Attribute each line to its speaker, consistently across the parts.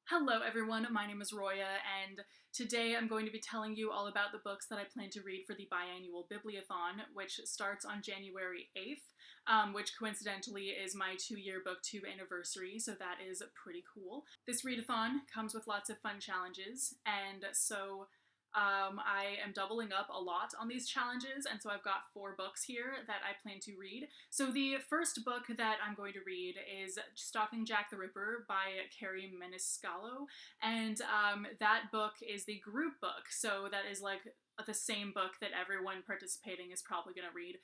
Speaker 1: Hello everyone, my name is Roya, and today I'm going to be telling you all about the books that I plan to read for the Biannual Bibliothon, which starts on January 8th, which coincidentally is my 2-year booktube anniversary, so that is pretty cool. This readathon comes with lots of fun challenges, and so I am doubling up a lot on these challenges, and so I've got 4 books here that I plan to read. So the first book that I'm going to read is Stalking Jack the Ripper by Carrie Maniscalco, and that book is the group book, so that is like the same book that everyone participating is probably going to read,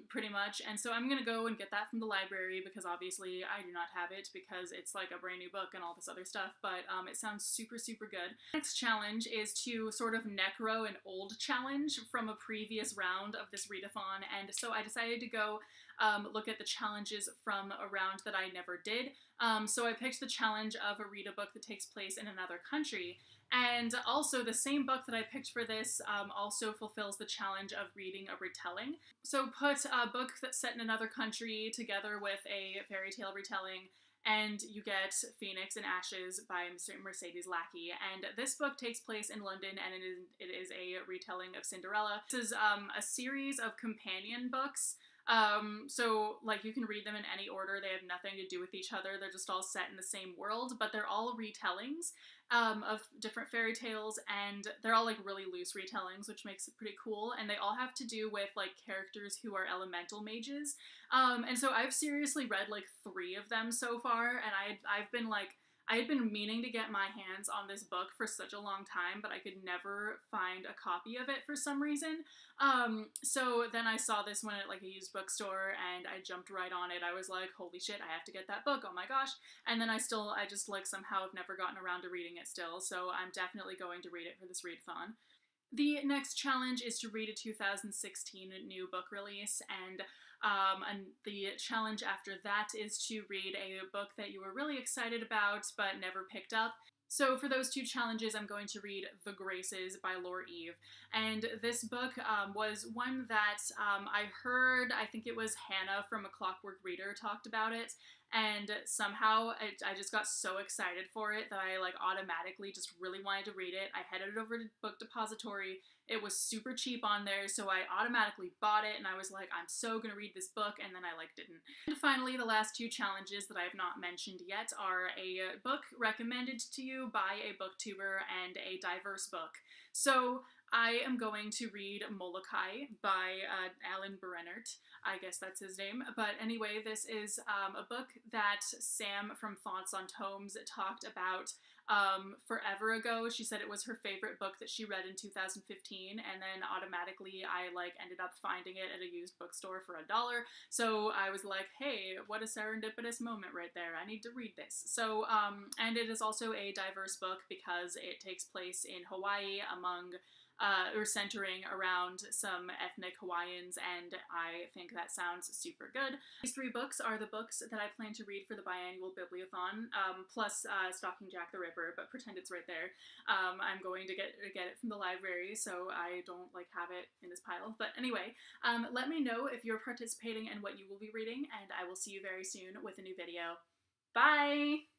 Speaker 1: pretty much. And so I'm going to go and get that from the library because obviously I do not have it because it's like a brand new book and all this other stuff, but it sounds super, super good. Next challenge is to sort of necro an old challenge from a previous round of this readathon, and so I decided to go look at the challenges from a round that I never did. So I picked the challenge of read a book that takes place in another country. And also, the same book that I picked for this also fulfills the challenge of reading a retelling. So put a book that's set in another country together with a fairy tale retelling, and you get Phoenix and Ashes by Mercedes Lackey. And this book takes place in London, and it is a retelling of Cinderella. This is a series of companion books. So like you can read them in any order. They have nothing to do with each other. They're just all set in the same world, but they're all retellings of different fairy tales, and they're all like really loose retellings, which makes it pretty cool. And they all have to do with like characters who are elemental mages. And so I've seriously read like 3 of them so far, and I had been meaning to get my hands on this book for such a long time, but I could never find a copy of it for some reason. So then I saw this one at like a used bookstore, and I jumped right on it. I was like, holy shit, I have to get that book, oh my gosh. And then I just like somehow have never gotten around to reading it still, so I'm definitely going to read it for this readathon. The next challenge is to read a 2016 new book release, and the challenge after that is to read a book that you were really excited about but never picked up. So for those 2 challenges, I'm going to read The Graces by Laura Eve. And this book was one that I heard, I think it was Hannah from A Clockwork Reader talked about it, and somehow I just got so excited for it that I like automatically just really wanted to read it. I headed over to Book Depository. It was super cheap on there, so I automatically bought it, and I was like, I'm so gonna read this book, and then I like didn't. And finally, the last 2 challenges that I have not mentioned yet are a book recommended to you by a booktuber and a diverse book. So I am going to read Molokai by Alan Brennert. I guess that's his name. But anyway, this is a book that Sam from Thoughts on Tomes talked about forever ago. She said it was her favorite book that she read in 2015, and then automatically I like ended up finding it at a used bookstore for $1. So I was like, hey, what a serendipitous moment right there. I need to read this. So, and it is also a diverse book because it takes place in Hawaii among or centering around some ethnic Hawaiians, and I think that sounds super good. These 3 books are the books that I plan to read for the Biannual Bibliothon, plus Stalking Jack the Ripper, but pretend it's right there. I'm going to get it from the library, so I don't like have it in this pile. But anyway, let me know if you're participating and what you will be reading, and I will see you very soon with a new video. Bye!